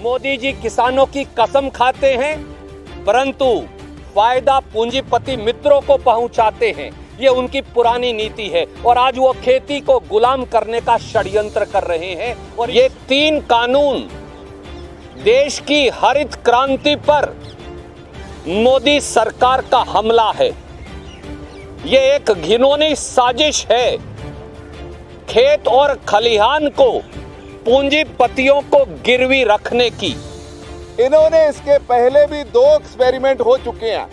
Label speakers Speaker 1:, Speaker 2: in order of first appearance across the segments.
Speaker 1: मोदी जी किसानों की कसम खाते हैं, परंतु फायदा पूंजीपति मित्रों को पहुंचाते हैं। ये उनकी पुरानी नीति है और आज वो खेती को गुलाम करने का षड्यंत्र कर रहे हैं। और ये 3 कानून देश की हरित क्रांति पर मोदी सरकार का हमला है। ये एक घिनौनी साजिश है। खेत और खलिहान को पूंजीपतियों को गिरवी रखने की।
Speaker 2: इन्होंने इसके पहले भी 2 एक्सपेरिमेंट हो चुके हैं।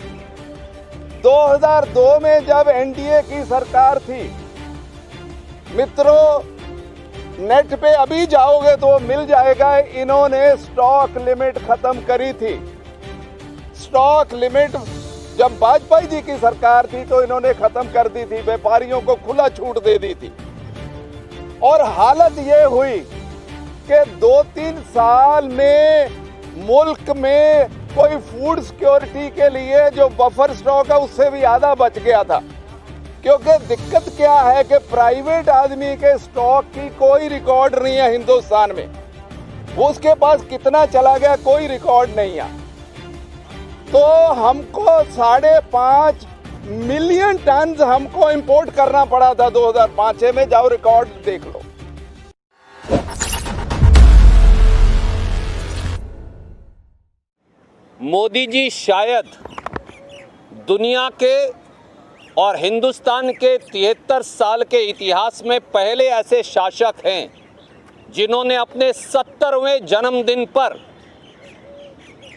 Speaker 2: 2002 में जब एनडीए की सरकार थी, मित्रों नेट पे अभी जाओगे तो मिल जाएगा, इन्होंने स्टॉक लिमिट खत्म करी थी। स्टॉक लिमिट जब वाजपेयी जी की सरकार थी तो इन्होंने खत्म कर दी थी, व्यापारियों को खुला छूट दे दी थी। और हालत ये हुई कि 2-3 साल में मुल्क में कोई फूड सिक्योरिटी के लिए जो बफर स्टॉक है उससे भी आधा बच गया था। क्योंकि दिक्कत क्या है कि प्राइवेट आदमी के स्टॉक की कोई रिकॉर्ड नहीं है हिंदुस्तान में। उसके पास कितना चला गया कोई रिकॉर्ड नहीं है। तो हमको 5.5 मिलियन टन हमको इंपोर्ट करना पड़ा था 2005 में। जाओ रिकॉर्ड देख लो।
Speaker 1: मोदी जी शायद दुनिया के और हिंदुस्तान के 73 साल के इतिहास में पहले ऐसे शासक हैं जिन्होंने अपने 70वें जन्मदिन पर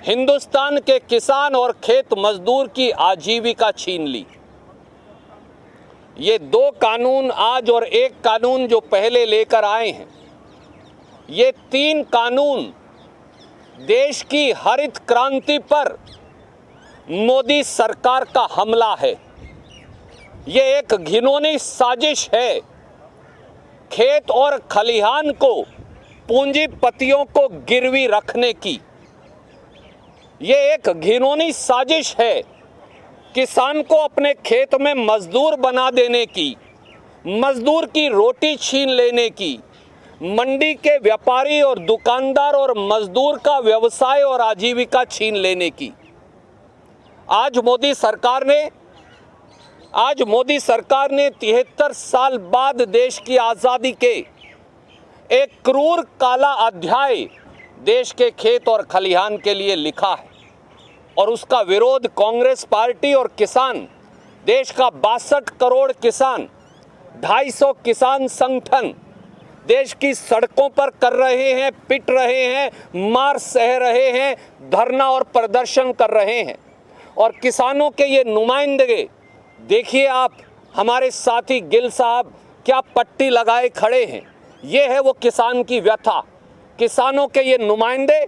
Speaker 1: हिंदुस्तान के किसान और खेत मजदूर की आजीविका छीन ली। ये 2 कानून आज और 1 कानून जो पहले लेकर आए हैं, ये 3 कानून देश की हरित क्रांति पर मोदी सरकार का हमला है। ये एक घिनौनी साजिश है। खेत और खलिहान को पूंजीपतियों को गिरवी रखने की। ये एक घिनौनी साजिश है। किसान को अपने खेत में मजदूर बना देने की, मजदूर की रोटी छीन लेने की, मंडी के व्यापारी और दुकानदार और मजदूर का व्यवसाय और आजीविका छीन लेने की। आज मोदी सरकार ने 73 साल बाद देश की आज़ादी के एक क्रूर काला अध्याय देश के खेत और खलिहान के लिए लिखा है। और उसका विरोध कांग्रेस पार्टी और किसान, देश का 62 करोड़ किसान, 250 किसान संगठन देश की सड़कों पर कर रहे हैं, पिट रहे हैं, मार सह रहे हैं, धरना और प्रदर्शन कर रहे हैं। और किसानों के ये नुमाइंदे देखिए आप, हमारे साथी गिल साहब क्या पट्टी लगाए खड़े हैं। ये है वो किसान की व्यथा। किसानों के ये नुमाइंदे,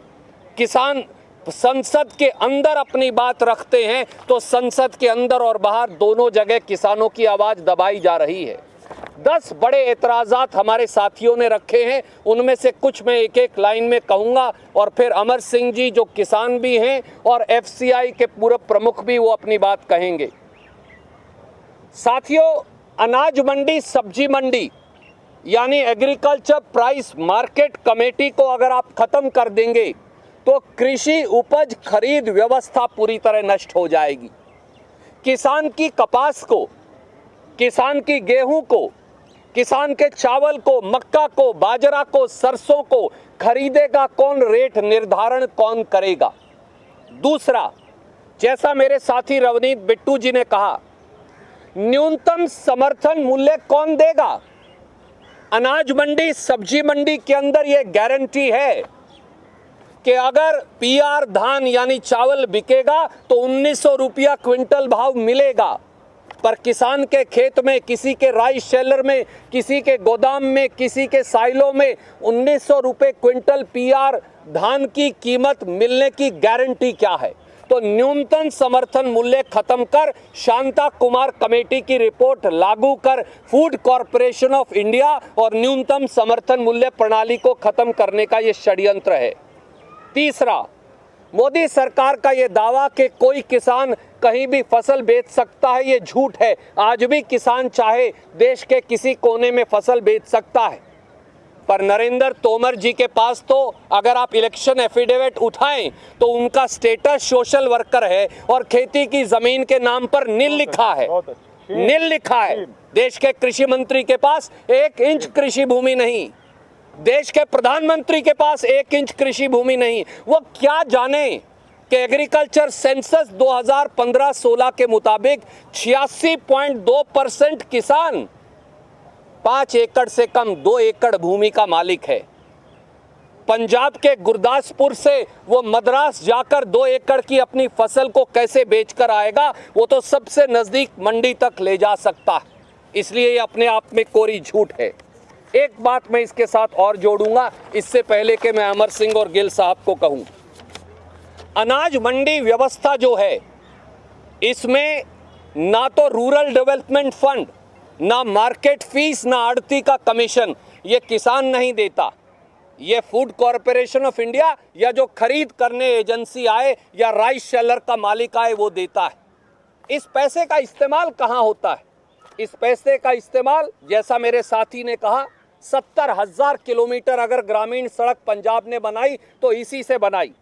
Speaker 1: किसान संसद के अंदर अपनी बात रखते हैं तो संसद के अंदर और बाहर दोनों जगह किसानों की आवाज़ दबाई जा रही है। 10 बड़े एतराज़ात हमारे साथियों ने रखे हैं, उनमें से कुछ मैं एक लाइन में कहूँगा और फिर अमर सिंह जी जो किसान भी हैं और FCI के पूर्व प्रमुख भी, वो अपनी बात कहेंगे। साथियों, अनाज मंडी, सब्जी मंडी यानी एग्रीकल्चर प्राइस मार्केट कमेटी को अगर आप ख़त्म कर देंगे तो कृषि उपज खरीद व्यवस्था पूरी तरह नष्ट हो जाएगी। किसान की कपास को, किसान की गेहूं को, किसान के चावल को, मक्का को, बाजरा को, सरसों को खरीदेगा कौन? रेट निर्धारण कौन करेगा? दूसरा, जैसा मेरे साथी रवनीत बिट्टू जी ने कहा, न्यूनतम समर्थन मूल्य कौन देगा? अनाज मंडी, सब्जी मंडी के अंदर यह गारंटी है कि अगर PR धान यानी चावल बिकेगा तो 1900 रुपया क्विंटल भाव मिलेगा। पर किसान के खेत में, किसी के राइस शेलर में, किसी के गोदाम में, किसी के साइलों में 1900 रुपये क्विंटल PR धान की कीमत मिलने की गारंटी क्या है? तो न्यूनतम समर्थन मूल्य खत्म कर, शांता कुमार कमेटी की रिपोर्ट लागू कर, फूड कॉरपोरेशन ऑफ इंडिया और न्यूनतम समर्थन मूल्य प्रणाली को खत्म करने का यह षड्यंत्र है। तीसरा, मोदी सरकार का ये दावा कि कोई किसान कहीं भी फसल बेच सकता है, ये झूठ है। आज भी किसान चाहे देश के किसी कोने में फसल बेच सकता है। पर नरेंद्र तोमर जी के पास तो अगर आप इलेक्शन एफिडेविट उठाएं तो उनका स्टेटस सोशल वर्कर है और खेती की जमीन के नाम पर नील लिखा है, नील लिखा है। देश के कृषि मंत्री के पास 1 इंच कृषि भूमि नहीं, देश के प्रधानमंत्री के पास 1 इंच कृषि भूमि नहीं। वो क्या जाने कि एग्रीकल्चर सेंसस 2015-16 के मुताबिक 86.2% किसान 5 एकड़ से कम 2 एकड़ भूमि का मालिक है। पंजाब के गुरदासपुर से वो मद्रास जाकर 2 एकड़ की अपनी फसल को कैसे बेचकर आएगा, वो तो सबसे नजदीक मंडी तक ले जा सकता है। इसलिए ये अपने आप में कोरी झूठ है। एक बात मैं इसके साथ और जोड़ूंगा, इससे पहले कि मैं अमर सिंह और गिल साहब को कहूं। अनाज मंडी व्यवस्था जो है, इसमें ना तो रूरल डेवलपमेंट फंड, ना मार्केट फीस, ना आड़ती का कमीशन ये किसान नहीं देता। ये फूड कॉरपोरेशन ऑफ इंडिया या जो खरीद करने एजेंसी आए या राइस सेलर का मालिक आए वो देता है। इस पैसे का इस्तेमाल कहाँ होता है? इस पैसे का इस्तेमाल, जैसा मेरे साथी ने कहा, 70,000 किलोमीटर अगर ग्रामीण सड़क पंजाब ने बनाई तो इसी से बनाई।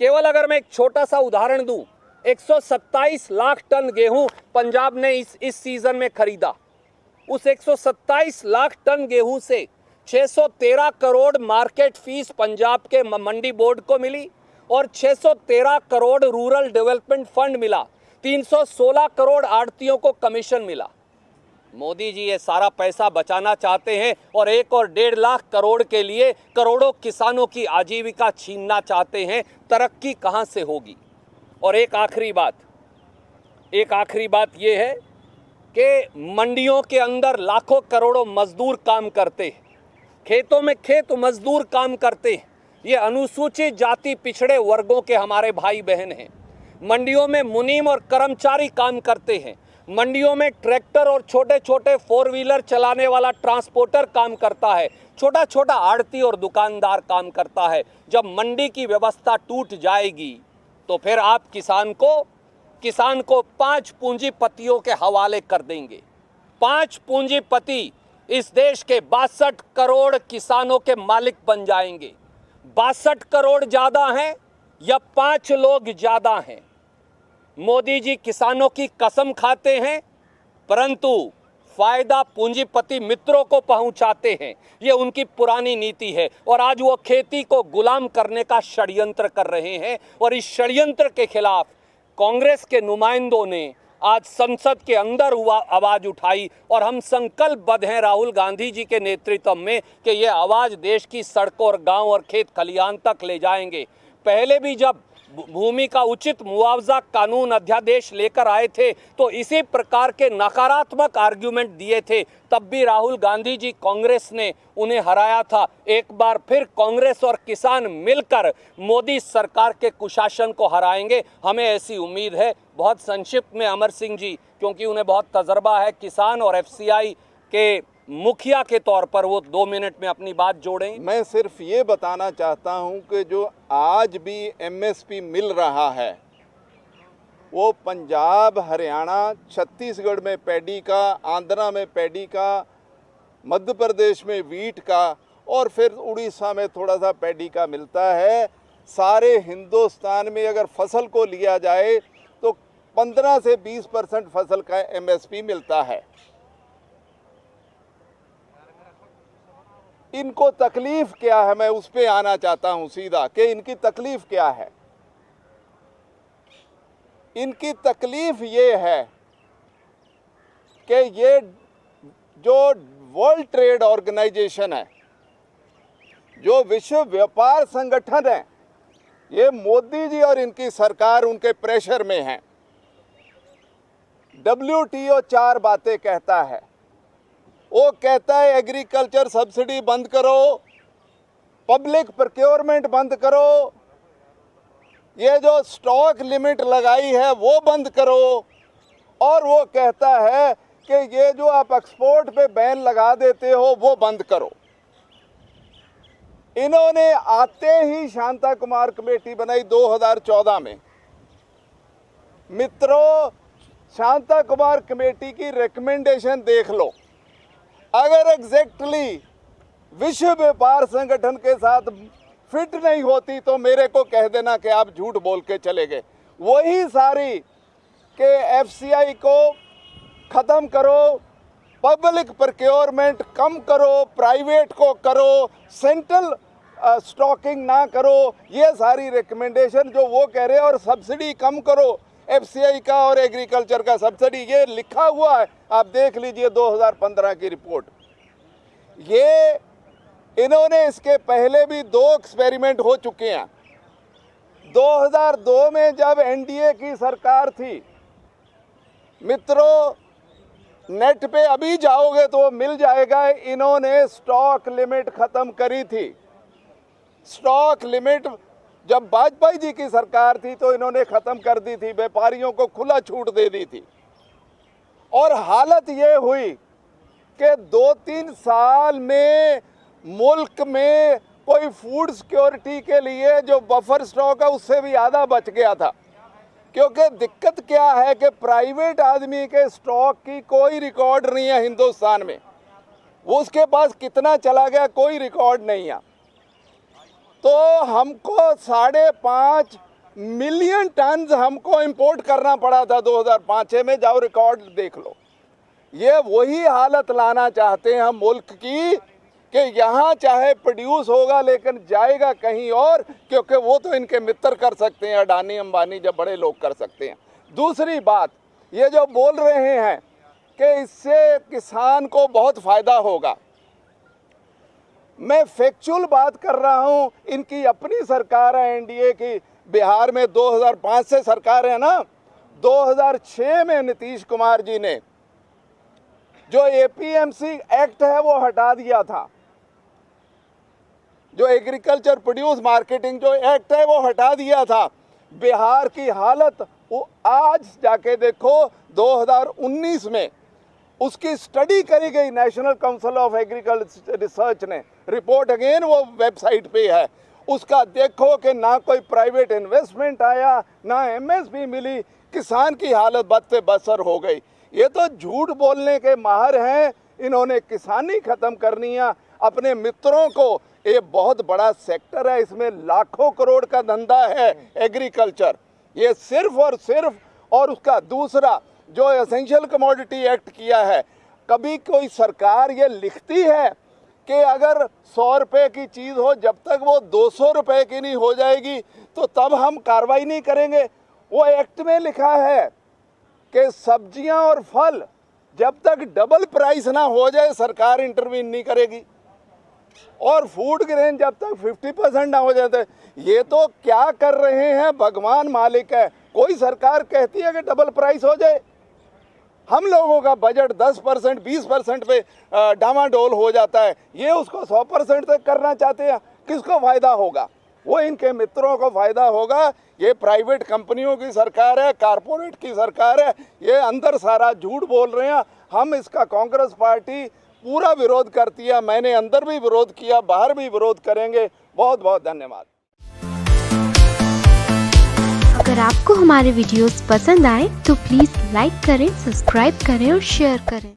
Speaker 1: केवल अगर मैं एक छोटा सा उदाहरण दूं, 127 लाख टन गेहूं पंजाब ने इस सीजन में खरीदा। उस 127 लाख टन गेहूं से 613 करोड़ मार्केट फीस पंजाब के मंडी बोर्ड को मिली और 613 करोड़ रूरल डेवलपमेंट फंड मिला, 316 करोड़ आड़तियों को कमीशन मिला। मोदी जी ये सारा पैसा बचाना चाहते हैं और 1 और 1.5 लाख करोड़ के लिए करोड़ों किसानों की आजीविका छीनना चाहते हैं। तरक्की कहां से होगी? और एक आखिरी बात ये है कि मंडियों के अंदर लाखों करोड़ों मजदूर काम करते हैं, खेतों में खेत मजदूर काम करते हैं। ये अनुसूचित जाति पिछड़े वर्गों के हमारे भाई बहन हैं। मंडियों में मुनीम और कर्मचारी काम करते हैं। मंडियों में ट्रैक्टर और छोटे छोटे 4 व्हीलर चलाने वाला ट्रांसपोर्टर काम करता है। छोटा छोटा आड़ती और दुकानदार काम करता है। जब मंडी की व्यवस्था टूट जाएगी तो फिर आप किसान को 5 पूंजीपतियों के हवाले कर देंगे। 5 पूंजीपति इस देश के 62 करोड़ किसानों के मालिक बन जाएंगे। 62 करोड़ ज्यादा हैं या 5 लोग ज्यादा हैं? मोदी जी किसानों की कसम खाते हैं, परंतु फायदा पूंजीपति मित्रों को पहुंचाते हैं। ये उनकी पुरानी नीति है और आज वो खेती को गुलाम करने का षड्यंत्र कर रहे हैं। और इस षड्यंत्र के खिलाफ कांग्रेस के नुमाइंदों ने आज संसद के अंदर आवाज उठाई और हम संकल्पबद्ध हैं राहुल गांधी जी के नेतृत्व में कि ये आवाज देश की सड़कों और गांव और खेत खलियान तक ले जाएंगे। पहले भी जब भूमि का उचित मुआवजा कानून अध्यादेश लेकर आए थे तो इसी प्रकार के नकारात्मक आर्ग्यूमेंट दिए थे, तब भी राहुल गांधी जी कांग्रेस ने उन्हें हराया था। एक बार फिर कांग्रेस और किसान मिलकर मोदी सरकार के कुशासन को हराएंगे, हमें ऐसी उम्मीद है। बहुत संक्षिप्त में अमर सिंह जी, क्योंकि उन्हें बहुत तजर्बा है किसान और एफसीआई के मुखिया के तौर पर, वो 2 मिनट में अपनी बात जोड़ें।
Speaker 2: मैं सिर्फ ये बताना चाहता हूं कि जो आज भी एमएसपी मिल रहा है वो पंजाब, हरियाणा, छत्तीसगढ़ में पैडी का, आंध्रा में पैडी का, मध्य प्रदेश में वीट का और फिर उड़ीसा में थोड़ा सा पैडी का मिलता है। सारे हिंदुस्तान में अगर फसल को लिया जाए तो 15 से 20% फसल का एमएसपी मिलता है। इनको तकलीफ क्या है, मैं उस पे आना चाहता हूं सीधा कि इनकी तकलीफ क्या है। इनकी तकलीफ ये है कि ये जो वर्ल्ड ट्रेड ऑर्गेनाइजेशन है, जो विश्व व्यापार संगठन है, ये मोदी जी और इनकी सरकार उनके प्रेशर में है। WTO 4 बातें कहता है। वो कहता है एग्रीकल्चर सब्सिडी बंद करो, पब्लिक प्रोक्योरमेंट बंद करो, ये जो स्टॉक लिमिट लगाई है वो बंद करो, और वो कहता है कि ये जो आप एक्सपोर्ट पे बैन लगा देते हो वो बंद करो। इन्होंने आते ही शांता कुमार कमेटी बनाई 2014 में। मित्रों, शांता कुमार कमेटी की रिकमेंडेशन देख लो। अगर एग्जैक्टली विश्व व्यापार संगठन के साथ फिट नहीं होती तो मेरे को कह देना कि आप झूठ बोल के चले गए। वही सारी के एफसीआई को ख़त्म करो, पब्लिक प्रोक्योरमेंट कम करो, प्राइवेट को करो, सेंट्रल स्टॉकिंग ना करो, ये सारी रिकमेंडेशन जो वो कह रहे हैं, और सब्सिडी कम करो एफसीआई का और एग्रीकल्चर का सब्सिडी, ये लिखा हुआ है, आप देख लीजिए 2015 की रिपोर्ट। ये इन्होंने इसके पहले भी 2 एक्सपेरिमेंट हो चुके हैं। 2002 में जब एनडीए की सरकार थी, मित्रों नेट पे अभी जाओगे तो मिल जाएगा, इन्होंने स्टॉक लिमिट खत्म करी थी। स्टॉक लिमिट जब वाजपेयी जी की सरकार थी तो इन्होंने खत्म कर दी थी, व्यापारियों को खुला छूट दे दी थी। और हालत ये हुई कि 2-3 साल में मुल्क में कोई फूड सिक्योरिटी के लिए जो बफर स्टॉक है उससे भी आधा बच गया था। क्योंकि दिक्कत क्या है कि प्राइवेट आदमी के स्टॉक की कोई रिकॉर्ड नहीं है हिंदुस्तान में, वो उसके पास कितना चला गया कोई रिकॉर्ड नहीं है। तो हमको 5.5 मिलियन टन हमको इंपोर्ट करना पड़ा था 2005 में, जाओ रिकॉर्ड देख लो। ये वही हालत लाना चाहते हैं हम मुल्क की कि यहाँ चाहे प्रोड्यूस होगा लेकिन जाएगा कहीं और, क्योंकि वो तो इनके मित्र कर सकते हैं, अडानी अंबानी जब बड़े लोग कर सकते हैं। दूसरी बात, ये जो बोल रहे हैं कि इससे किसान को बहुत फ़ायदा होगा, मैं फैक्चुअल बात कर रहा हूँ। इनकी अपनी सरकार है एनडीए की, बिहार में 2005 से सरकार है ना, 2006 में नीतीश कुमार जी ने जो एपीएमसी एक्ट है वो हटा दिया था, जो एग्रीकल्चर प्रोड्यूस मार्केटिंग जो एक्ट है वो हटा दिया था। बिहार की हालत वो आज जाके देखो 2019 में उसकी स्टडी करी गई, national council of agriculture research ने रिपोर्ट, अगेन वो वेबसाइट पे है, उसका देखो कि ना कोई प्राइवेट इन्वेस्टमेंट आया, ना एमएसपी मिली, किसान की हालत बद से बदतर हो गई। ये तो झूठ बोलने के माहिर हैं, इन्होंने किसानी ख़त्म करनी है अपने मित्रों को। ये बहुत बड़ा सेक्टर है, इसमें लाखों करोड़ का धंधा है एग्रीकल्चर, ये सिर्फ और सिर्फ। और उसका दूसरा जो एसेंशियल कमोडिटी एक्ट किया है, कभी कोई सरकार ये लिखती है कि अगर 100 रुपये की चीज़ हो, जब तक वो 200 रुपये की नहीं हो जाएगी तो तब हम कार्रवाई नहीं करेंगे। वो एक्ट में लिखा है कि सब्जियां और फल जब तक डबल प्राइस ना हो जाए सरकार इंटरवीन नहीं करेगी, और फूड ग्रेन जब तक 50% ना हो जाए। ये तो क्या कर रहे हैं, भगवान मालिक है। कोई सरकार कहती है कि डबल प्राइस हो जाए, हम लोगों का बजट 10% 20% पे डामाडोल हो जाता है, ये उसको 100% तक करना चाहते हैं। किसको फ़ायदा होगा? वो इनके मित्रों को फ़ायदा होगा। ये प्राइवेट कंपनियों की सरकार है, कारपोरेट की सरकार है, ये अंदर सारा झूठ बोल रहे हैं। हम इसका कांग्रेस पार्टी पूरा विरोध करती है, मैंने अंदर भी विरोध किया, बाहर भी विरोध करेंगे। बहुत बहुत धन्यवाद।
Speaker 3: अगर आपको हमारे वीडियोस पसंद आए तो प्लीज़ लाइक करें, सब्सक्राइब करें और शेयर करें।